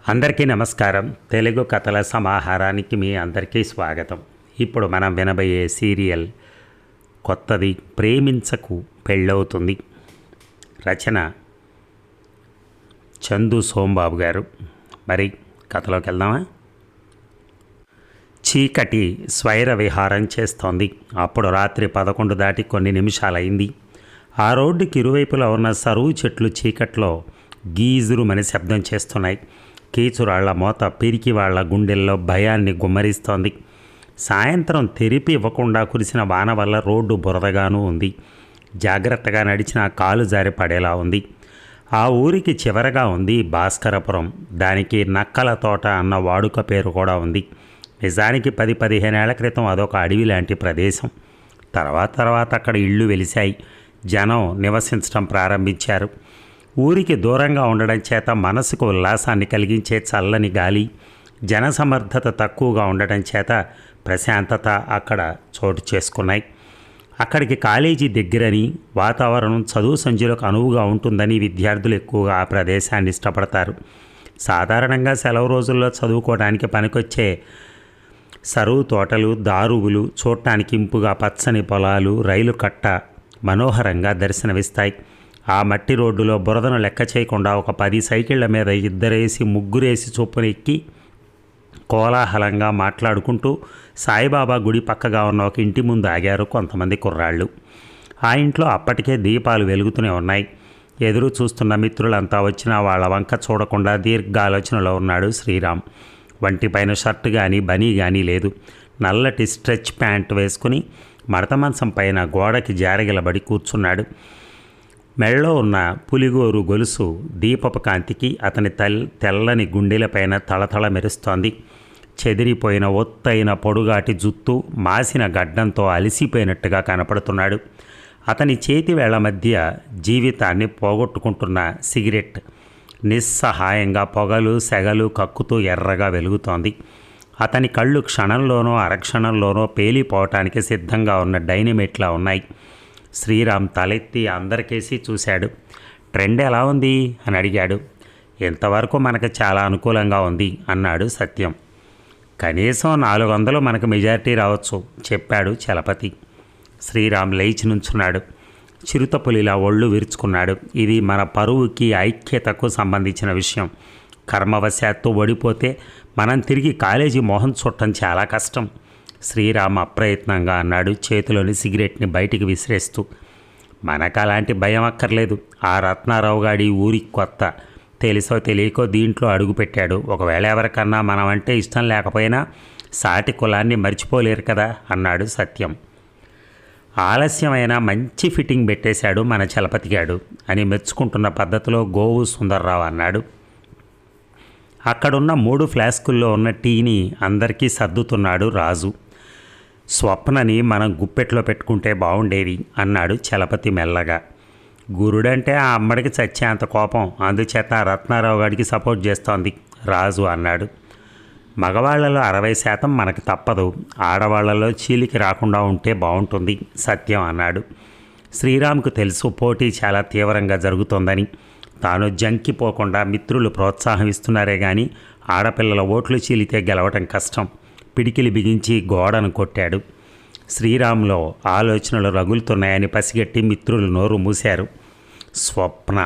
అందరికీ నమస్కారం. తెలుగు కథల సమాహారానికి మీ అందరికీ స్వాగతం. ఇప్పుడు మనం వినబోయే సీరియల్ కొత్తది, ప్రేమించకు పెళ్ళవుతుంది. రచన చందు సోంబాబు గారు. మరి కథలోకి వెళ్దామా? చీకటి స్వైర విహారం చేస్తోంది. అప్పుడు రాత్రి 11 దాటి కొన్ని నిమిషాలైంది. ఆ రోడ్డుకి ఇరువైపులా ఉన్న సరువు చెట్లు చీకట్లో గీజురుమని శబ్దం చేస్తున్నాయి. కీచురాళ్ల మోత పిరికి వాళ్ల గుండెల్లో భయాన్ని గుమ్మరిస్తోంది. సాయంత్రం తెరిపి ఇవ్వకుండా కురిసిన వాన వల్ల రోడ్డు బురదగానూ ఉంది. జాగ్రత్తగా నడిచిన కాలు జారి పడేలా ఉంది. ఆ ఊరికి చివరగా ఉంది భాస్కరపురం. దానికి నక్కల తోట అన్న వాడుక పేరు కూడా ఉంది. నిజానికి 10-15 ఏళ్ల క్రితం అదొక అడవి లాంటి ప్రదేశం. తర్వాత అక్కడ ఇళ్ళు వెలిశాయి. జనం నివసించడం ప్రారంభించారు. ఊరికి దూరంగా ఉండడం చేత మనసుకు ఉల్లాసాన్ని కలిగించే చల్లని గాలి, జనసమర్థత తక్కువగా ఉండటం చేత ప్రశాంతత అక్కడ చోటు చేసుకున్నాయి. అక్కడికి కాలేజీ దగ్గరని, వాతావరణం చదువు సంధ్యలకు అనువుగా ఉంటుందని విద్యార్థులు ఎక్కువగా ఆ ప్రదేశాన్ని ఇష్టపడతారు. సాధారణంగా సెలవు రోజుల్లో చదువుకోవడానికి పనికొచ్చే సరువు తోటలు, దారువులు, చూడటానికి ఇంపుగా పచ్చని పొలాలు, రైలు కట్ట మనోహరంగా దర్శనమిస్తాయి. ఆ మట్టి రోడ్డులో బురదను లెక్క చేయకుండా ఒక 10 సైకిళ్ల మీద 2-3 చొప్పున ఎక్కి కోలాహలంగా మాట్లాడుకుంటూ సాయిబాబా గుడి పక్కగా ఉన్న ఒక ఇంటి ముందు ఆగారు కొంతమంది కుర్రాళ్ళు. ఆ ఇంట్లో అప్పటికే దీపాలు వెలుగుతూనే ఉన్నాయి. ఎదురు చూస్తున్న మిత్రులంతా వచ్చినా వాళ్ళ వంక చూడకుండా దీర్ఘాలోచనలో ఉన్నాడు శ్రీరామ్. వంటిపైన షర్టు కానీ బనీ కానీ లేదు. నల్లటి స్ట్రెచ్ ప్యాంట్ వేసుకుని మడత మంచం పైన గోడకి జారగిలబడి కూర్చున్నాడు. మెళ్ళలో ఉన్న పులిగోరు గొలుసు దీపపు కాంతికి అతని తెల్లని గుండెలపైన తళతళ మెరుస్తోంది. చెదిరిపోయిన ఒత్తైన పొడుగాటి జుత్తు మాసిన గడ్డంతో అలసిపోయినట్టుగా కనపడుతున్నాడు. అతని చేతి వేళ్ల మధ్య జీవితాన్ని పోగొట్టుకుంటున్న సిగరెట్ నిస్సహాయంగా పొగలు సెగలు కక్కుతూ ఎర్రగా వెలుగుతోంది. అతని కళ్ళు క్షణంలోనో అరక్షణంలోనో పేలిపోవటానికి సిద్ధంగా ఉన్న డైనమైట్లా ఉన్నాయి. శ్రీరామ్ తలెత్తి అందరికేసి చూశాడు. ట్రెండ్ ఎలా ఉంది అని అడిగాడు. ఎంతవరకు మనకు చాలా అనుకూలంగా ఉంది అన్నాడు సత్యం. కనీసం 400 మనకు మెజారిటీ రావచ్చు చెప్పాడు చలపతి. శ్రీరామ్ లేచి నుంచున్నాడు. చిరుతపులిలా ఒళ్ళు విరుచుకున్నాడు. ఇది మన పరువుకి ఐక్యతకు సంబంధించిన విషయం. కర్మవశాత్తు ఓడిపోతే మనం తిరిగి కాలేజీ మొహం చుట్టం చాలా కష్టం. శ్రీరామ్ అప్రయత్నంగా అన్నాడు, చేతిలోని సిగరెట్ని బయటికి విసిరేస్తూ. మనకు అలాంటి భయం అక్కర్లేదు. ఆ రత్నారావు గాడి ఊరికి కొత్త. తెలుసో తెలియకో దీంట్లో అడుగుపెట్టాడు. ఒకవేళ ఎవరికన్నా మనం అంటే ఇష్టం లేకపోయినా సాటి కులాన్ని మర్చిపోలేరు కదా అన్నాడు సత్యం. ఆలస్యమైన మంచి ఫిట్టింగ్ పెట్టేశాడు మన చలపతిగాడు అని మెచ్చుకుంటున్న పద్ధతిలో గోవు సుందర్రావు అన్నాడు. అక్కడున్న 3 ఫ్లాస్కుల్లో ఉన్న టీని అందరికీ సర్దుతున్నాడు రాజు. స్వప్నని మనం గుప్పెట్లో పెట్టుకుంటే బాగుండేది అన్నాడు చలపతి మెల్లగా. గురుడంటే ఆ అమ్మడికి చచ్చేంత కోపం, అందుచేత రత్నారావు గారికి సపోర్ట్ చేస్తోంది రాజు అన్నాడు. మగవాళ్లలో 60% మనకు తప్పదు, ఆడవాళ్లలో చీలికి రాకుండా ఉంటే బాగుంటుంది సత్యం అన్నాడు. శ్రీరామ్కు తెలుసు పోటీ చాలా తీవ్రంగా జరుగుతోందని. తాను జంకిపోకుండా మిత్రులు ప్రోత్సాహం ఇస్తున్నారే కానీ ఆడపిల్లల ఓట్లు చీలితే గెలవటం కష్టం. పిడికిలి బిగించి గోడను కొట్టాడు. శ్రీరామ్లో ఆలోచనలు రగులుతున్నాయని పసిగట్టి మిత్రులు నోరు మూశారు. స్వప్న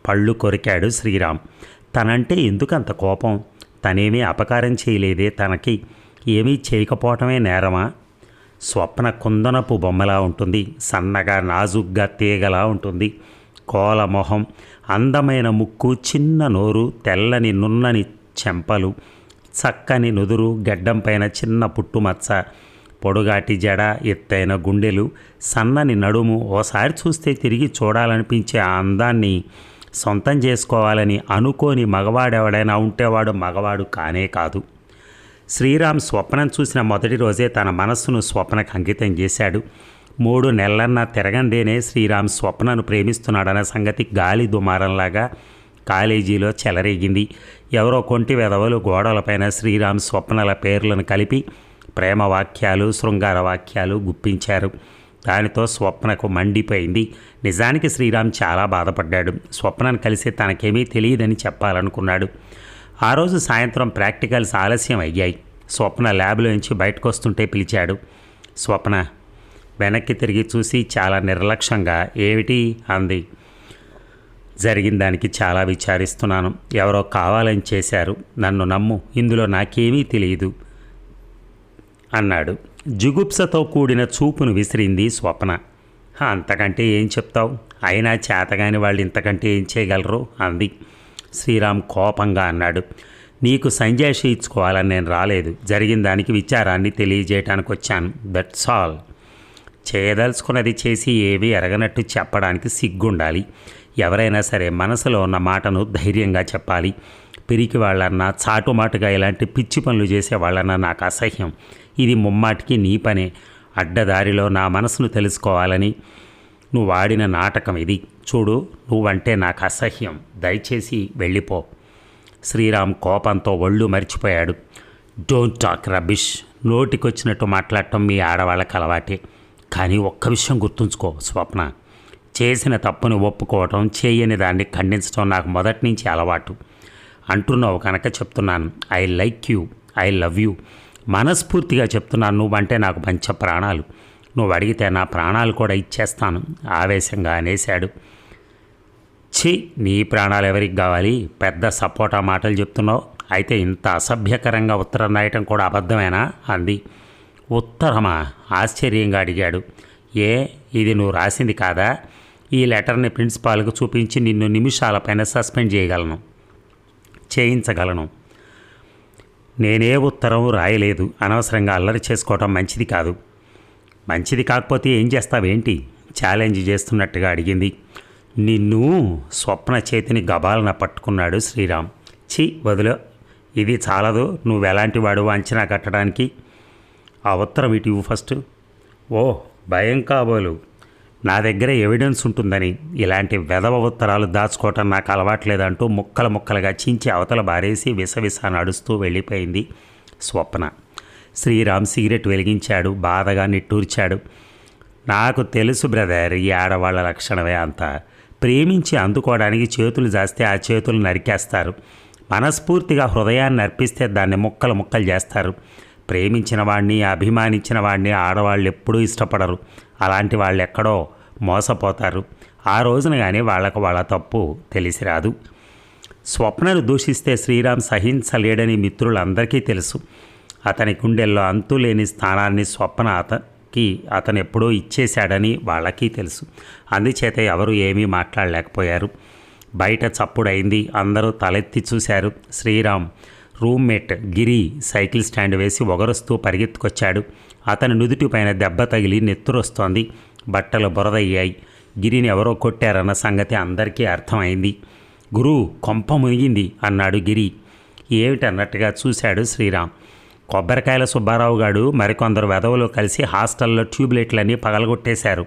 పళ్ళు కొరికాడు శ్రీరామ్. తనంటే ఎందుకంత కోపం? తనేమీ అపకారం చేయలేదే, తనకి ఏమీ చేయకపోవటమే నేరమా? స్వప్న కుందనపు బొమ్మలా ఉంటుంది. సన్నగా నాజుగ్గా తీగలా ఉంటుంది. కోల మొహం, అందమైన ముక్కు, చిన్న నోరు, తెల్లని నున్నని చెంపలు, చక్కని నుదురు, గడ్డం పైన చిన్న పుట్టుమచ్చ, పొడుగాటి జడ, ఎత్తైన గుండెలు, సన్నని నడుము. ఓసారి చూస్తే తిరిగి చూడాలనిపించే ఆ అందాన్ని సొంతం చేసుకోవాలని అనుకోని మగవాడెవడైనా ఉంటేవాడు మగవాడు కానే కాదు. శ్రీరామ్ స్వప్నం చూసిన మొదటి రోజే తన మనస్సును స్వప్నకు అంకితం చేశాడు. 3 నెలలన్నా తిరగందేనే శ్రీరామ్ స్వప్నను ప్రేమిస్తున్నాడన్న సంగతి గాలి దుమారంలాగా కాలేజీలో చెలరేగింది. ఎవరో కొంటి వెధవలు గోడలపైన శ్రీరామ్ స్వప్నల పేర్లను కలిపి ప్రేమ వాక్యాలు, శృంగార వాక్యాలు గుప్పించారు. దానితో స్వప్నకు మండిపోయింది. నిజానికి శ్రీరామ్ చాలా బాధపడ్డాడు. స్వప్నను కలిసి తనకేమీ తెలియదని చెప్పాలనుకున్నాడు. ఆ రోజు సాయంత్రం ప్రాక్టికల్స్ ఆలస్యం అయ్యాయి. స్వప్న ల్యాబ్లో నుంచి బయటకు వస్తుంటే పిలిచాడు. స్వప్న వెనక్కి తిరిగి చూసి చాలా నిర్లక్ష్యంగా ఏమిటి అంది. జరిగిన దానికి చాలా విచారిస్తున్నాను. ఎవరో కావాలని చేశారు. నన్ను నమ్ము, ఇందులో నాకేమీ తెలియదు అన్నాడు. జుగుప్సతో కూడిన చూపును విసిరింది స్వప్న. అంతకంటే ఏం చెప్తావు? అయినా చేతగాని వాళ్ళు ఇంతకంటే ఏం చేయగలరు అంది. శ్రీరామ్ కోపంగా అన్నాడు. నీకు సంజాయిషి ఇచ్చుకోవాలని నేను రాలేదు. జరిగిన దానికి విచారాన్ని తెలియజేయటానికి వచ్చాను. That's all. చేయదలుచుకున్నది చేసి ఏవి ఎరగనట్టు చెప్పడానికి సిగ్గుండాలి. ఎవరైనా సరే మనసులో ఉన్న మాటను ధైర్యంగా చెప్పాలి. పిరికి వాళ్ళన్నా చాటుమాటుగా ఇలాంటి పిచ్చి పనులు చేసేవాళ్ళన్నా నాకు అసహ్యం. ఇది ముమ్మాటికి నీ పనే. అడ్డదారిలో నా మనసును తెలుసుకోవాలని నువ్వు ఆడిన నాటకం ఇది. చూడు, నువ్వంటే నాకు అసహ్యం. దయచేసి వెళ్ళిపో. శ్రీరామ్ కోపంతో ఒళ్ళు మర్చిపోయాడు. Don't talk rubbish. నోటికొచ్చినట్టు మాట్లాడటం మీ ఆడవాళ్ళకి అలవాటే. కానీ ఒక్క విషయం గుర్తుంచుకో స్వప్న, చేసిన తప్పుని ఒప్పుకోవటం, చేయని దాన్ని ఖండించడం నాకు మొదటి నుంచి అలవాటు. అంటున్నావు కనుక చెప్తున్నాను. I like you, I love you. మనస్ఫూర్తిగా చెప్తున్నాను. నువ్వంటే నాకు పంచ ప్రాణాలు. నువ్వు అడిగితే నా ప్రాణాలు కూడా ఇచ్చేస్తాను ఆవేశంగా అనేశాడు. ఛీ, నీ ప్రాణాలు ఎవరికి కావాలి? పెద్ద సపోటా మాటలు చెప్తున్నావు. అయితే ఇంత అసభ్యకరంగా ఉత్తరం రాయటం కూడా అబద్ధమేనా అంది. ఉత్తరమా? ఆశ్చర్యంగా అడిగాడు. ఇది నువ్వు రాసింది కాదా? ఈ లెటర్ని ప్రిన్సిపాల్కు చూపించి నిన్ను నిమిషాలపైన సస్పెండ్ చేయించగలను. నేనే ఉత్తరం రాయలేదు. అనవసరంగా అల్లరి చేసుకోవటం మంచిది కాదు. మంచిది కాకపోతే ఏం చేస్తావేంటి? ఛాలెంజ్ చేస్తున్నట్టుగా అడిగింది. నిన్ను స్వప్న చేతిని గబాలన పట్టుకున్నాడు శ్రీరామ్. ఛీ, వదిలో. ఇది చాలదు. నువ్వెలాంటి వాడు అంచనా కట్టడానికి. ఆ ఉత్తరం ఇటు ఇవ్వు ఫస్ట్. ఓ, భయం కాబోలు. నా దగ్గర ఎవిడెన్స్ ఉంటుందని. ఇలాంటి వెధవ ఉత్తరాలు దాచుకోవటం నాకు అలవాట్లేదంటూ ముక్కలు ముక్కలుగా చించి అవతల బారేసి విసవిస నడుస్తూ వెళ్ళిపోయింది స్వప్న. శ్రీరామ్ సిగరెట్ వెలిగించాడు. బాధగా నిట్టూర్చాడు. నాకు తెలుసు బ్రదర్, ఈ ఆడవాళ్ళ లక్షణమే అంత. ప్రేమించి అందుకోవడానికి చేతులు జాస్తే ఆ చేతులు నరికేస్తారు. మనస్ఫూర్తిగా హృదయాన్ని అర్పిస్తే దాన్ని ముక్కలు ముక్కలు చేస్తారు. ప్రేమించిన వాడిని, అభిమానించిన వాడిని ఆడవాళ్ళు ఎప్పుడూ ఇష్టపడరు. అలాంటి వాళ్ళు ఎక్కడో మోసపోతారు. ఆ రోజున కానీ వాళ్ళ తప్పు తెలిసి రాదు. స్వప్నను దూషిస్తే శ్రీరామ్ సహించలేడని మిత్రులందరికీ తెలుసు. అతని గుండెల్లో అంతులేని స్థానాన్ని స్వప్న అతను ఎప్పుడో ఇచ్చేశాడని వాళ్ళకి తెలుసు. అందుచేత ఎవరు ఏమీ మాట్లాడలేకపోయారు. బయట చప్పుడైంది. అందరూ తలెత్తి చూశారు. శ్రీరామ్ రూమ్మేట్ గిరి సైకిల్ స్టాండ్ వేసి ఒగరుస్తూ పరిగెత్తుకొచ్చాడు. అతని నుదుటి పైన దెబ్బ తగిలి నెత్తురొస్తోంది. బట్టలు బురదయ్యాయి. గిరిని ఎవరో కొట్టారన్న సంగతి అందరికీ అర్థమైంది. గురు, కొంప మునిగింది అన్నాడు గిరి. ఏమిటన్నట్టుగా చూశాడు శ్రీరామ్. కొబ్బరికాయల సుబ్బారావు గారు మరికొందరు వెధవులు కలిసి హాస్టల్లో ట్యూబ్లైట్లన్నీ పగలగొట్టేశారు.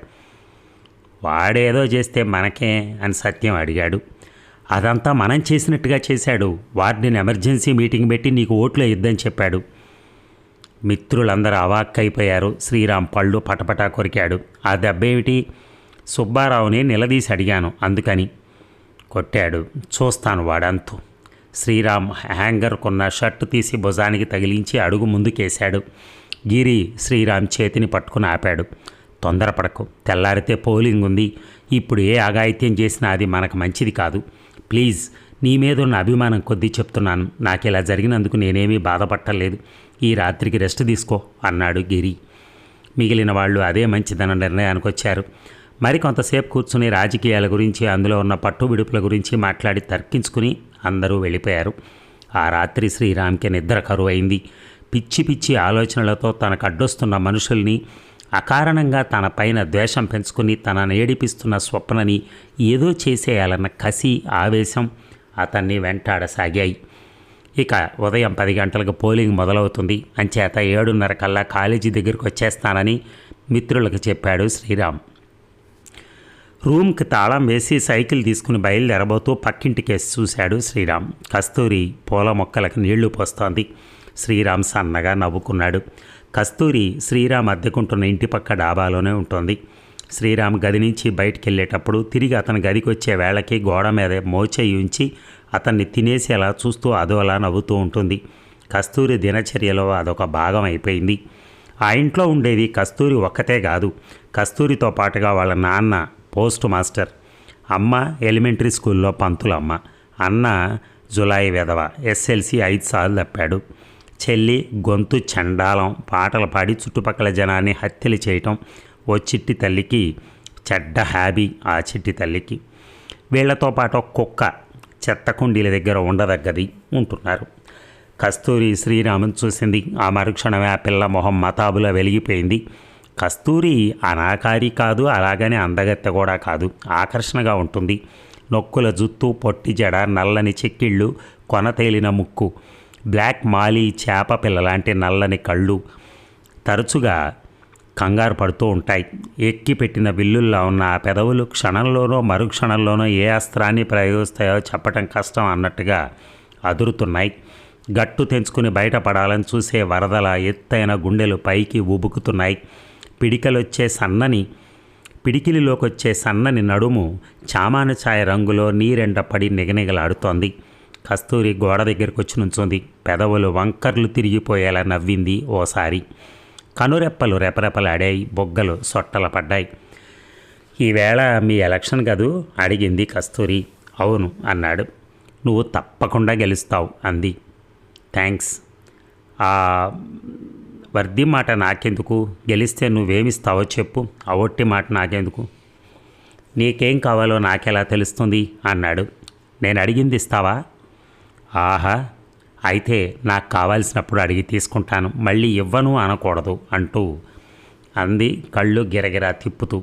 వాడేదో చేస్తే మనకే అని సత్యం అడిగాడు. అదంతా మనం చేసినట్టుగా చేశాడు. వార్డెన్ ఎమర్జెన్సీ మీటింగ్ పెట్టి నీకు ఓట్లు వేయొద్దని చెప్పాడు. మిత్రులందరూ అవాక్కైపోయారు. శ్రీరామ్ పళ్ళు పటపటా కొరికాడు. ఆ దెబ్బేమిటి? సుబ్బారావుని నిలదీసి అడిగాను, అందుకని కొట్టాడు. చూస్తాను వాడంతు. శ్రీరామ్ హ్యాంగర్కున్న షర్టు తీసి భుజానికి తగిలించి అడుగు ముందుకేశాడు. గిరి శ్రీరామ్ చేతిని పట్టుకుని ఆపాడు. తొందరపడకు, తెల్లారితే పోలింగ్ ఉంది. ఇప్పుడు ఏ అఘాయిత్యం చేసినా అది మనకు మంచిది కాదు. ప్లీజ్, నీ మీద ఉన్న అభిమానం కొద్దీ చెప్తున్నాను. నాకు ఇలా జరిగినందుకు నేనేమీ బాధపట్టలేదు. ఈ రాత్రికి రెస్ట్ తీసుకో అన్నాడు గిరి. మిగిలిన వాళ్ళు అదే మంచిదన్న నిర్ణయానికి వచ్చారు. మరికొంతసేపు కూర్చుని రాజకీయాల గురించి, అందులో ఉన్న పట్టు విడుపుల గురించి మాట్లాడి తర్కించుకుని అందరూ వెళ్ళిపోయారు. ఆ రాత్రి శ్రీరామ్కి నిద్ర కరువైంది. పిచ్చి పిచ్చి ఆలోచనలతో తనకు అడ్డొస్తున్న మనుషుల్ని, అకారణంగా తన పైన ద్వేషం పెంచుకుని తనను ఏడిపిస్తున్న స్వప్నని ఏదో చేసేయాలన్న కసి, ఆవేశం అతన్ని వెంటాడసాగాయి. ఇక ఉదయం 10 గంటలకు పోలింగ్ మొదలవుతుంది. అంచేత 7:30 కల్లా కాలేజీ దగ్గరికి వచ్చేస్తానని మిత్రులకు చెప్పాడు శ్రీరామ్. రూమ్కి తాళం వేసి సైకిల్ తీసుకుని బయలుదేరబోతూ పక్కింటికేసి చూశాడు శ్రీరామ్. కస్తూరి పూల మొక్కలకు నీళ్లు పోస్తోంది. శ్రీరామ్ సన్నగా నవ్వుకున్నాడు. కస్తూరి శ్రీరామ్ అద్దెకుంటున్న ఇంటి పక్క డాబాలోనే ఉంటుంది. శ్రీరామ్ గది నుంచి బయటికి వెళ్ళేటప్పుడు తిరిగి అతని గదికి వచ్చే వేళకి గోడ మీద మోచేయి ఉంచి అతన్ని తినేసేలా చూస్తూ అదోలా నవ్వుతూ ఉంటుంది. కస్తూరి దినచర్యలో అదొక భాగం అయిపోయింది. ఆ ఇంట్లో ఉండేది కస్తూరి ఒక్కతే కాదు. కస్తూరితో పాటుగా వాళ్ళ నాన్న పోస్ట్ మాస్టర్, అమ్మ ఎలిమెంటరీ స్కూల్లో పంతులమ్మ, అన్న జులాయి వెధవ ఎస్ఎల్సి 5 సార్లు తప్పాడు, చెల్లి గొంతు చండాలం, పాటలు పాడి చుట్టుపక్కల జనాన్ని హత్యలు చేయటం ఓ చిట్టి తల్లికి చెడ్డ హ్యాబీ. ఆ చిట్టి తల్లికి వీళ్లతో పాటు కుక్క చెత్త కుండీల దగ్గర ఉండదగ్గది ఉంటున్నారు. కస్తూరి శ్రీరాముని చూసింది. ఆ మరుక్షణమే ఆ పిల్ల మొహం మతాబులా వెలిగిపోయింది. కస్తూరి అనాకారి కాదు, అలాగనే అందగత్తె కూడా కాదు. ఆకర్షణగా ఉంటుంది. నొక్కుల జుత్తు, పొట్టి జడ, నల్లని చెక్కిళ్ళు, కొన తేలిన ముక్కు, బ్లాక్ మాలీ చేప పిల్ల లాంటి నల్లని కళ్ళు తరచుగా కంగారు పడుతూ ఉంటాయి. ఎక్కి పెట్టిన విల్లుల్లా ఉన్న ఆ పెదవులు క్షణంలోనో మరుక్షణంలోనో ఏ అస్త్రాన్ని ప్రయోగిస్తాయో చెప్పటం కష్టం అన్నట్టుగా అదురుతున్నాయి. గట్టు తెంచుకుని బయటపడాలని చూసే వరదల ఎత్తైన గుండెలు పైకి ఉబుకుతున్నాయి. పిడికిలిలోకొచ్చే సన్నని నడుము చామాను ఛాయ రంగులో నీరెండ పడి నిగనిగలాడుతోంది. కస్తూరి గోడ దగ్గరికి వచ్చి నుంచుంది. పెదవులు వంకర్లు తిరిగిపోయేలా నవ్వింది ఓసారి. కనురెప్పలు రెపరెపలాడాయి, బొగ్గలు సొట్టల పడ్డాయి. ఈవేళ మీ ఎలక్షన్ కదూ అడిగింది కస్తూరి. అవును అన్నాడు. నువ్వు తప్పకుండా గెలుస్తావు అంది. థ్యాంక్స్. ఆ వర్ది మాట నాకెందుకు, గెలిస్తే నువ్వేమిస్తావో చెప్పు, ఆ ఒట్టి మాట నాకెందుకు, నీకేం కావాలో నాకెలా తెలుస్తుంది అన్నాడు. నేను అడిగింది ఇస్తావా? ఆహా, అయితే నాకు కావాల్సినప్పుడు అడిగి తీసుకుంటాను, మళ్ళీ ఇవ్వను అనకూడదు అంది కళ్ళు గిరగిరా తిప్పుతూ.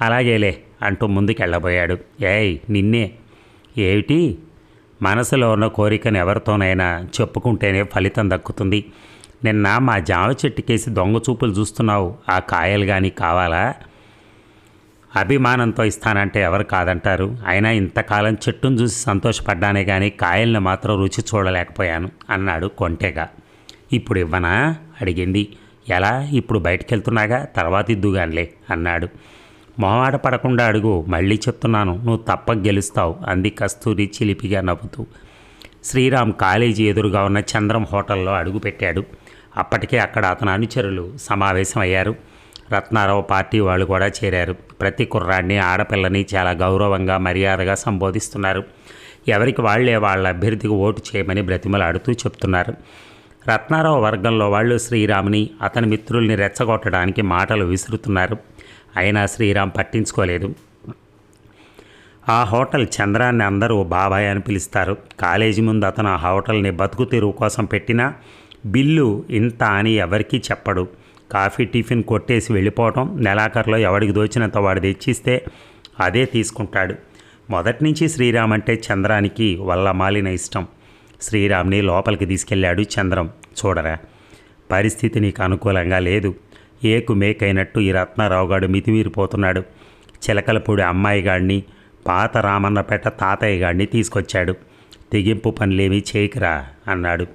అలాగేలే అంటూ ముందుకెళ్ళబోయాడు. ఏయ్ నిన్నే. ఏమిటి? మనసులో ఉన్న కోరికను ఎవరితోనైనా చెప్పుకుంటేనే ఫలితం దక్కుతుంది. నిన్న మా జామ చెట్టుకేసి దొంగ చూపులు చూస్తున్నావు, ఆ కాయలు కానీ కావాలా? అభిమానంతో ఇస్తానంటే ఎవరు కాదంటారు. అయినా ఇంతకాలం చెట్టును చూసి సంతోషపడ్డానే కానీ కాయల్ని మాత్రం రుచి చూడలేకపోయాను అన్నాడు కొంటెగా. ఇప్పుడు ఇవ్వనా అడిగింది. ఎలా? ఇప్పుడు బయటికెళ్తున్నాగా, తర్వాత ఇద్దుగానిలే అన్నాడు. మొహమాట పడకుండా అడుగు, మళ్ళీ చెప్తున్నాను, నువ్వు తప్పక గెలుస్తావు అంది కస్తూరి చిలిపిగా నవ్వుతూ. శ్రీరామ్ కాలేజీ ఎదురుగా ఉన్న చంద్రం హోటల్లో అడుగుపెట్టాడు. అప్పటికే అక్కడ అతని అనుచరులు సమావేశమయ్యారు. రత్నారావు పార్టీ వాళ్ళు కూడా చేరారు. ప్రతి కుర్రాడిని ఆడపిల్లని చాలా గౌరవంగా మర్యాదగా సంబోధిస్తున్నారు. ఎవరికి వాళ్లే వాళ్ళ అభ్యర్థికి ఓటు చేయమని బ్రతిమలాడుతూ చెప్తున్నారు. రత్నారావు వర్గంలో వాళ్ళు శ్రీరామ్ని అతని మిత్రుల్ని రెచ్చగొట్టడానికి మాటలు విసురుతున్నారు. అయినా శ్రీరామ్ పట్టించుకోలేదు. ఆ హోటల్ చంద్రాన్ని అందరూ బాబాయ్ అని పిలుస్తారు. కాలేజీ ముందు అతను ఆ హోటల్ని బతుకు తెరువు కోసం పెట్టినా బిల్లు ఇంత అని ఎవరికీ చెప్పడు. కాఫీ టిఫిన్ కొట్టేసి వెళ్ళిపోవటం, నెలాఖరులో ఎవడికి దోచినంత వాడు తెచ్చిస్తే అదే తీసుకుంటాడు. మొదటి నుంచి శ్రీరామ్ అంటే చంద్రానికి వల్ల మాలిన ఇష్టం. శ్రీరామ్ని లోపలికి తీసుకెళ్ళాడు చంద్రం. చూడరా, పరిస్థితి నీకు అనుకూలంగా లేదు. ఏకు మేకైనట్టు ఈ రత్నారావు గాడు మితిమీరిపోతున్నాడు. చిలకలపూడి అమ్మాయి గాడిని, పాత రామన్నపేట తాతయ్య గాడిని తీసుకొచ్చాడు. తెగింపు పనులేమీ చేయకురా అన్నాడు.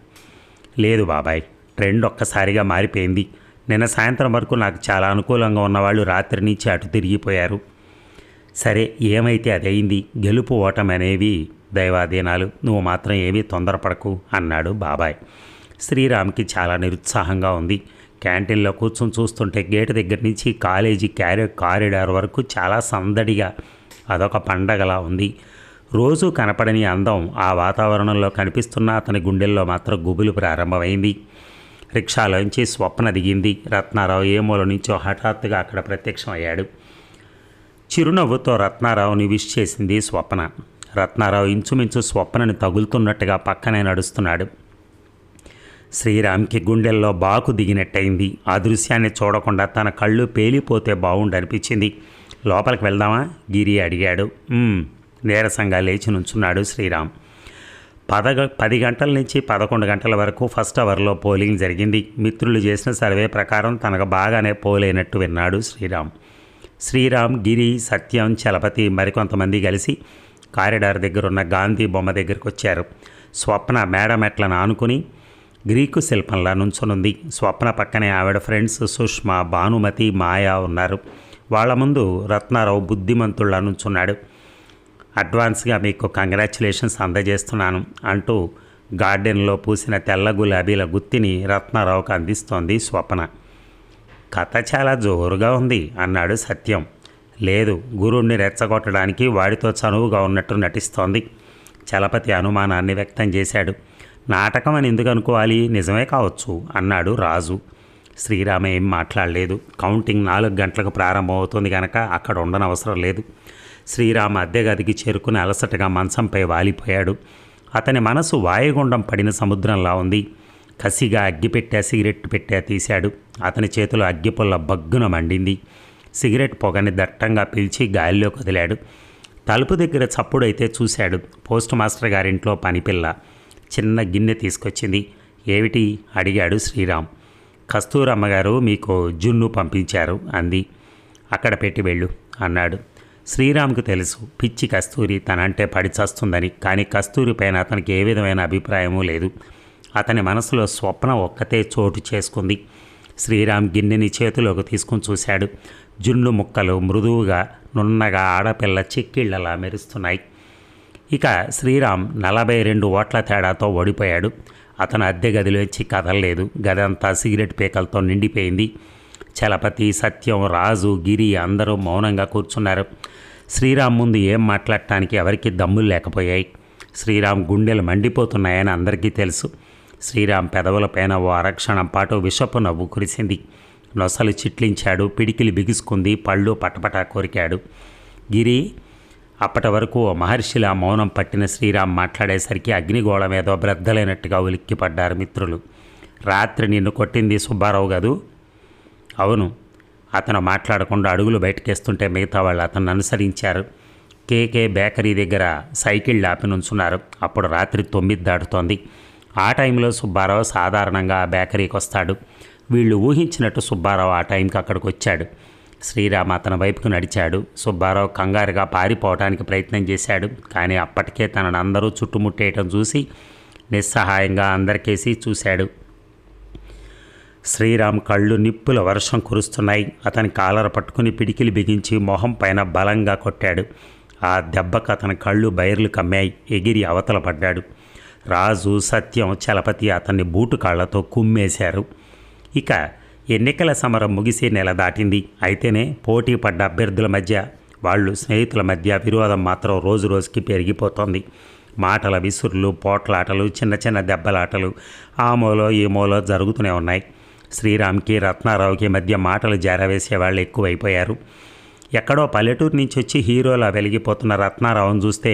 లేదు బాబాయ్, ట్రెండ్ ఒక్కసారిగా మారిపోయింది. నిన్న సాయంత్రం వరకు నాకు చాలా అనుకూలంగా ఉన్నవాళ్ళు రాత్రి నుంచి అటు తిరిగిపోయారు. సరే, ఏమైతే అదయింది. గెలుపు ఓటమి అనేవి దైవాధీనాలు. నువ్వు మాత్రం ఏమీ తొందరపడకు అన్నాడు బాబాయ్. శ్రీరామ్కి చాలా నిరుత్సాహంగా ఉంది. క్యాంటీన్లో కూర్చొని చూస్తుంటే గేటు దగ్గర నుంచి కాలేజీ కారిడార్ వరకు చాలా సందడిగా, అదొక పండగలా ఉంది. రోజూ కనపడని అందం ఆ వాతావరణంలో కనిపిస్తున్న అతని గుండెల్లో మాత్రం గుబులు ప్రారంభమైంది. రిక్షాలోంచి స్వప్న దిగింది. రత్నారావు ఏ మూల నుంచో హఠాత్తుగా అక్కడ ప్రత్యక్షమయ్యాడు. చిరునవ్వుతో రత్నారావుని విష్ చేసింది స్వప్న. రత్నారావు ఇంచుమించు స్వప్నని తగులుతున్నట్టుగా పక్కనే నడుస్తున్నాడు. శ్రీరామ్కి గుండెల్లో బాకు దిగినట్టయింది. ఆ దృశ్యాన్ని చూడకుండా తన కళ్ళు పేలిపోతే బాగుండనిపించింది. లోపలికి వెళ్దామా గిరి అడిగాడు. నీరసంగా లేచి నుంచున్నాడు శ్రీరామ్. 10 గంటల నుంచి 11 గంటల వరకు ఫస్ట్ అవర్లో పోలింగ్ జరిగింది. మిత్రులు చేసిన సర్వే ప్రకారం తనకు బాగానే పోలైనట్టు విన్నాడు శ్రీరామ్, గిరి, సత్యం, చలపతి మరికొంతమంది కలిసి కారిడార్ దగ్గరున్న గాంధీ బొమ్మ దగ్గరికి వచ్చారు. స్వప్న మేడమెట్లను ఆనుకుని గ్రీకు శిల్పంలా నుంచునుంది. స్వప్న పక్కనే ఆవిడ ఫ్రెండ్స్ సుష్మా, భానుమతి, మాయా ఉన్నారు. వాళ్ల ముందు రత్నారావు బుద్ధిమంతుల్లా నుంచున్నాడు. అడ్వాన్స్గా మీకు కంగ్రాచ్యులేషన్స్ అందజేస్తున్నాను అంటూ గార్డెన్లో పూసిన తెల్ల గులాబీల గుత్తిని రత్నారావుకు అందిస్తోంది స్వప్న. కథ చాలా జోరుగా ఉంది అన్నాడు సత్యం. లేదు, గురుణ్ణి రెచ్చగొట్టడానికి వాడితో చనువుగా ఉన్నట్టు నటిస్తోంది. చలపతి అనుమానాన్ని వ్యక్తం చేశాడు. నాటకం అని ఎందుకు అనుకోవాలి, నిజమే కావచ్చు అన్నాడు రాజు. శ్రీరామ ఏం మాట్లాడలేదు. కౌంటింగ్ 4 గంటలకు ప్రారంభమవుతుంది కనుక అక్కడ ఉండనవసరం లేదు. శ్రీరామ అద్దె గదికి చేరుకుని అలసటగా మంచంపై వాలిపోయాడు. అతని మనసు వాయుగుండం పడిన సముద్రంలా ఉంది. కసిగా అగ్గిపెట్టా సిగరెట్ పెట్టా తీశాడు. అతని చేతిలో అగ్గిపుల్ల బగ్గున మండింది. సిగరెట్ పొగని దట్టంగా పీల్చి గాలిలోకి వదిలాడు. తలుపు దగ్గర చప్పుడైతే చూశాడు. పోస్ట్ మాస్టర్ గారింట్లో పనిపిల్ల చిన్న గిన్నె తీసుకొచ్చింది. ఏమిటి అడిగాడు శ్రీరామ్. కస్తూరమ్మగారు మీకు జున్ను పంపించారు అంది. అక్కడ పెట్టి వెళ్ళు అన్నాడు. శ్రీరామ్కు తెలుసు పిచ్చి కస్తూరి తనంటే పడి చస్తుందని. కానీ కస్తూరి పైన అతనికి ఏ విధమైన అభిప్రాయమూ లేదు. అతని మనసులో స్వప్న ఒక్కతే చోటు చేసుకుంది. శ్రీరామ్ గిన్నెని చేతిలోకి తీసుకుని చూశాడు. జున్ను ముక్కలు మృదువుగా నున్నగా ఆడపిల్ల చిక్కిళ్లలా మెరుస్తున్నాయి. ఇక శ్రీరామ్ 42 ఓట్ల తేడాతో ఓడిపోయాడు. అతను అద్దె గదిలోంచి కదలలేదు. గదంతా సిగరెట్ పీకలతో నిండిపోయింది. చలపతి, సత్యం, రాజు, గిరి అందరూ మౌనంగా కూర్చున్నారు. శ్రీరామ్ ముందు ఏం మాట్లాడటానికి ఎవరికి దమ్ములు లేకపోయాయి. శ్రీరామ్ గుండెలు మండిపోతున్నాయని అందరికీ తెలుసు. శ్రీరామ్ పెదవులపైన ఓ అరక్షణం పాటు విషపు నవ్వు కురిసింది. నొసలు చిట్లించాడు. పిడికిలి బిగుసుకుంది. పళ్ళు పటపటా కొరికాడు. గిరి అప్పటి వరకు ఓ మహర్షిలా మౌనం పట్టిన శ్రీరామ్ మాట్లాడేసరికి అగ్నిగోళ మీద బ్రద్దలైనట్టుగా ఉలిక్కిపడ్డారు మిత్రులు. రాత్రి నిన్ను కొట్టింది సుబ్బారావు గదు? అవును. అతను మాట్లాడకుండా అడుగులు బయటకేస్తుంటే మిగతా వాళ్ళు అతన్ని అనుసరించారు. కేకే బేకరీ దగ్గర సైకిల్ ఆపి నుంచున్నారు. అప్పుడు రాత్రి 9 దాటుతోంది. ఆ టైంలో సుబ్బారావు సాధారణంగా ఆ బేకరీకి వస్తాడు. వీళ్ళు ఊహించినట్టు సుబ్బారావు ఆ టైంకి అక్కడికి వచ్చాడు. శ్రీరామ్ అతని వైపుకు నడిచాడు. సుబ్బారావు కంగారుగా పారిపోవడానికి ప్రయత్నం చేశాడు. కానీ అప్పటికే తనను అందరూ చుట్టుముట్టేయటం చూసి నిస్సహాయంగా అందరికేసి చూశాడు. శ్రీరామ్ కళ్ళు నిప్పుల వర్షం కురుస్తున్నాయి. అతని కాలర పట్టుకుని పిడికిలి బిగించి మొహం పైన బలంగా కొట్టాడు. ఆ దెబ్బకు అతని కళ్ళు బైర్లు కమ్మాయి. ఎగిరి అవతల పడ్డాడు. రాజు, సత్యం, చలపతి అతన్ని బూటు కాళ్లతో కుమ్మేశారు. ఇక ఎన్నికల సమరం ముగిసి నెల దాటింది. అయితేనే పోటీ పడ్డ అభ్యర్థుల మధ్య, వాళ్ళు స్నేహితుల మధ్య విరోధం మాత్రం రోజు రోజుకి పెరిగిపోతోంది. మాటల విసురులు, పోట్లాటలు, చిన్న చిన్న దెబ్బలాటలు ఆ మూలో ఈ మూలో జరుగుతూనే ఉన్నాయి. శ్రీరామ్కి రత్నారావుకి మధ్య మాటలు జారవేసే వాళ్ళు ఎక్కువైపోయారు. ఎక్కడో పల్లెటూరు నుంచి వచ్చి హీరోలా వెలిగిపోతున్న రత్నారావును చూస్తే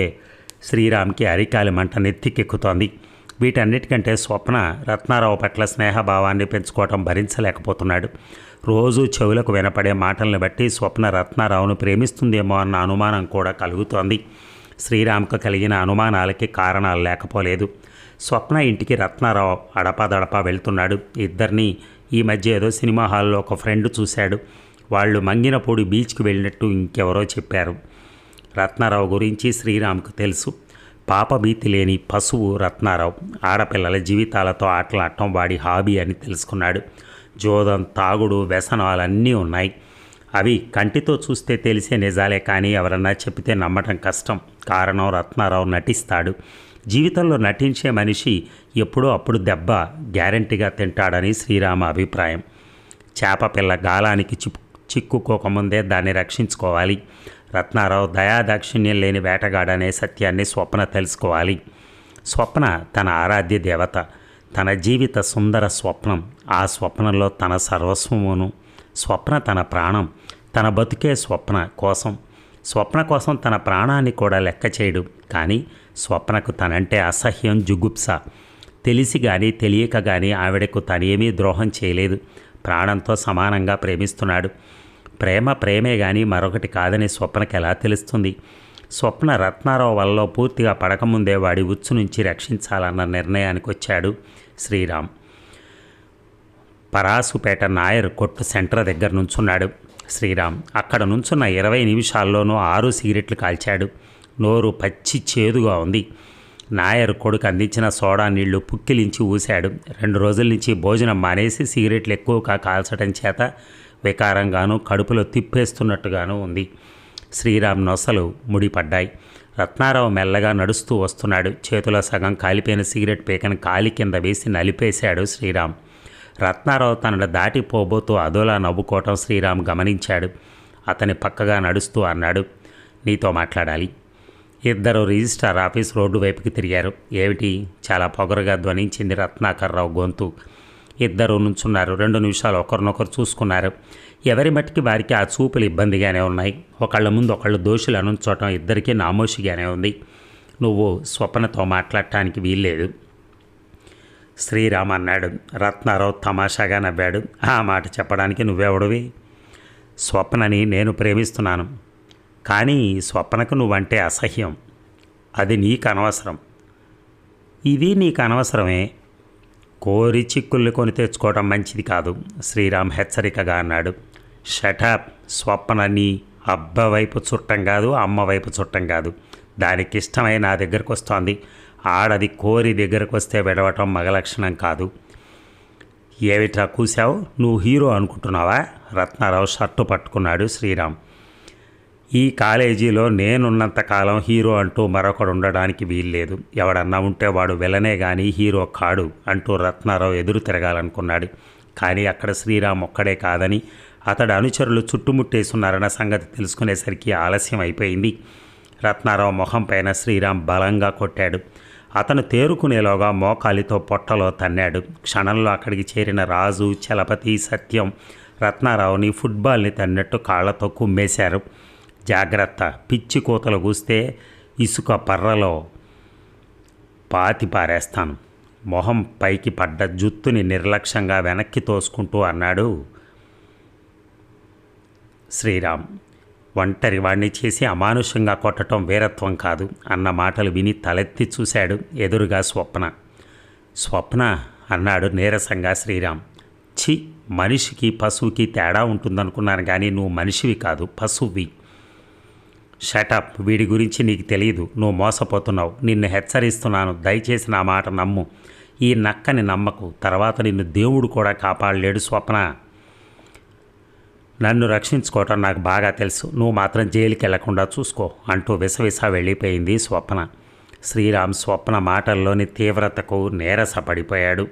శ్రీరామ్కి అరికాలి మంట నెత్తికెక్కుతోంది. వీటన్నిటికంటే స్వప్న రత్నారావు పట్ల స్నేహభావాన్ని పెంచుకోవటం భరించలేకపోతున్నాడు. రోజు చెవులకు వినపడే మాటల్ని బట్టి స్వప్న రత్నారావును ప్రేమిస్తుందేమో అన్న అనుమానం కూడా కలుగుతోంది. శ్రీరామ్కు కలిగిన అనుమానాలకి కారణాలు లేకపోలేదు. స్వప్న ఇంటికి రత్నారావు అడపాదడపా వెళ్తున్నాడు. ఇద్దరిని ఈ మధ్య ఏదో సినిమా హాల్లో ఒక ఫ్రెండ్ చూశాడు. వాళ్ళు మంగినపూడి బీచ్కి వెళ్ళినట్టు ఇంకెవరో చెప్పారు. రత్నారావు గురించి శ్రీరామ్కు తెలుసు. పాపభీతి లేని పశువు రత్నారావు. ఆడపిల్లల జీవితాలతో ఆటలాడటం వాడి హాబీ అని తెలుసుకున్నాడు. జోదం, తాగుడు, వ్యసనాలన్నీ ఉన్నాయి. అవి కంటితో చూస్తే తెలిసే నిజాలే, కానీ ఎవరన్నా చెబితే నమ్మటం కష్టం. కారణం రత్నారావు నటిస్తాడు. జీవితంలో నటించే మనిషి ఎప్పుడో అప్పుడు దెబ్బ గ్యారంటీగా తింటాడని శ్రీరామ అభిప్రాయం. చేప పిల్ల గాలానికి చిక్కుకోకముందే దాన్ని రక్షించుకోవాలి. రత్నారావు దయాదాక్షిణ్యం లేని వేటగాడనే సత్యాన్ని స్వప్న తెలుసుకోవాలి. స్వప్న తన ఆరాధ్య దేవత, తన జీవిత సుందర స్వప్నం. ఆ స్వప్నంలో తన సర్వస్వమును. స్వప్న తన ప్రాణం. తన బతుకే స్వప్న కోసం తన ప్రాణాన్ని కూడా లెక్క చేయడు. కానీ స్వప్నకు తనంటే అసహ్యం, జుగుప్స. తెలిసి కానీ తెలియక కానీ ఆవిడకు తనేమీ ద్రోహం చేయలేదు. ప్రాణంతో సమానంగా ప్రేమిస్తున్నాడు. ప్రేమే కానీ మరొకటి కాదని స్వప్నకి ఎలా తెలుస్తుంది? స్వప్న రత్నారావు వల్ల పూర్తిగా పడకముందే వాడి ఉచ్చు నుంచి రక్షించాలన్న నిర్ణయానికి వచ్చాడు శ్రీరామ్. పరాసుపేట నాయర్ కొట్టు సెంటర్ దగ్గర నుంచున్నాడు శ్రీరామ్. అక్కడ నుంచున్న 20 నిమిషాల్లోనూ 6 సిగరెట్లు కాల్చాడు. నోరు పచ్చి చేదుగా ఉంది. నాయర్ కొడుకు అందించిన సోడా నీళ్లు పుక్కిలించి ఊశాడు. 2 రోజుల నుంచి భోజనం మానేసి సిగరెట్లు ఎక్కువగా కాల్చడం చేత వికారంగానూ కడుపులో తిప్పేస్తున్నట్టుగానూ ఉంది. శ్రీరామ్ నొసలు ముడిపడ్డాయి. రత్నారావు మెల్లగా నడుస్తూ వస్తున్నాడు. చేతిలో సగం కాలిపోయిన సిగరెట్ పీకని కాలి కింద వేసి నలిపేశాడు శ్రీరామ్. రత్నారావు తనను దాటిపోబోతూ అదోలా నవ్వుకోవటం శ్రీరామ్ గమనించాడు. అతని పక్కగా నడుస్తూ అన్నాడు, నీతో మాట్లాడాలి. ఇద్దరు రిజిస్ట్రార్ ఆఫీస్ రోడ్డు వైపుకి తిరిగారు. ఏమిటి? చాలా పొగరుగా ధ్వనించింది రత్నాకర్రావు గొంతు. ఇద్దరు నుంచున్నారు. 2 నిమిషాలు ఒకరినొకరు చూసుకున్నారు. ఎవరి మట్టికి వారికి ఆ చూపులు ఇబ్బందిగానే ఉన్నాయి. ఒకళ్ళ ముందు ఒకళ్ళు దోషులు అనుంచోవటం ఇద్దరికీ నామోషిగానే ఉంది. నువ్వు స్వప్నతో మాట్లాడటానికి వీల్లేదు శ్రీరామ్ అన్నాడు. రత్నారావు తమాషాగా నవ్వాడు. ఆ మాట చెప్పడానికి నువ్వెవడివి? స్వప్నని నేను ప్రేమిస్తున్నాను, కానీ స్వప్నకు నువ్వంటే అసహ్యం. అది నీకు అనవసరం. ఇది నీకు అనవసరమే. కోరి చిక్కుళ్ళు కొని తెచ్చుకోవడం మంచిది కాదు శ్రీరామ్ హెచ్చరికగా అన్నాడు. షటప్. స్వప్న నీ అబ్బ వైపు చుట్టం కాదు, అమ్మ వైపు చుట్టం కాదు. దానికి ఇష్టమై నా దగ్గరకు వస్తోంది. ఆడది కోరి దగ్గరకు వస్తే విడవటం మగ లక్షణం కాదు. ఏమిట్రా కూసావు? నువ్వు హీరో అనుకుంటున్నావా? రత్నారావు షర్టు పట్టుకున్నాడు శ్రీరామ్. ఈ కాలేజీలో నేనున్నంతకాలం హీరో అంటూ మరొకడు ఉండడానికి వీల్లేదు. ఎవడన్నా ఉంటే వాడు విలనే కానీ హీరో కాడు అంటూ రత్నారావు ఎదురు తిరగాలనుకున్నాడు. కానీ అక్కడ శ్రీరామ్ ఒక్కడే కాదని అతడు అనుచరులు చుట్టుముట్టేస్తున్నారన్న సంగతి తెలుసుకునేసరికి ఆలస్యం అయిపోయింది. రత్నారావు మొహం పైన శ్రీరామ్ బలంగా కొట్టాడు. అతను తేరుకునేలోగా మోకాలితో పొట్టలో తన్నాడు. క్షణంలో అక్కడికి చేరిన రాజు, చలపతి, సత్యం రత్నారావుని ఫుట్బాల్ని తన్నట్టు కాళ్లతో కుమ్మేశారు. జాగ్రత్త, పిచ్చి కూతలు కూస్తే ఇసుక పర్రలో పాతి పారేస్తాను. మొహం పైకి పడ్డ జుత్తుని నిర్లక్ష్యంగా వెనక్కి తోసుకుంటూ అన్నాడు శ్రీరామ్. ఒంటరి వాణ్ణి చేసి అమానుషంగా కొట్టడం వీరత్వం కాదు అన్న మాటలు విని తలెత్తి చూశాడు. ఎదురుగా స్వప్న. స్వప్న అన్నాడు నీరసంగా శ్రీరామ్. ఛీ, మనిషికి పశువుకి తేడా ఉంటుందనుకున్నాను, కానీ నువ్వు మనిషివి కాదు, పశువువి. షటప్. వీడి గురించి నీకు తెలియదు. నువ్వు మోసపోతున్నావు. నిన్ను హెచ్చరిస్తున్నాను, దయచేసి నా మాట నమ్ము. ఈ నక్కని నమ్మకు. తర్వాత నిన్ను దేవుడు కూడా కాపాడలేడు స్వప్న. నన్ను రక్షించుకోవటం నాకు బాగా తెలుసు. నువ్వు మాత్రం జైలుకి వెళ్లకుండా చూసుకో అంటూ విసవిసా వెళ్ళిపోయింది స్వప్న. శ్రీరామ్ స్వప్న మాటల్లోని తీవ్రతకు నీరసపడిపోయాడు.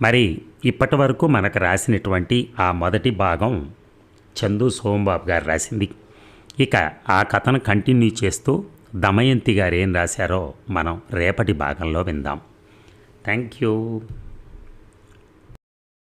మరి ఇప్పటి వరకు మనకు రాసినటువంటి ఆ మొదటి భాగం చందు సోంబాబు గారు రాసింది. ఇక ఆ కథను కంటిన్యూ చేస్తూ దమయంతి గారు ఏం రాశారో మనం రేపటి భాగంలో విందాం. Thank you.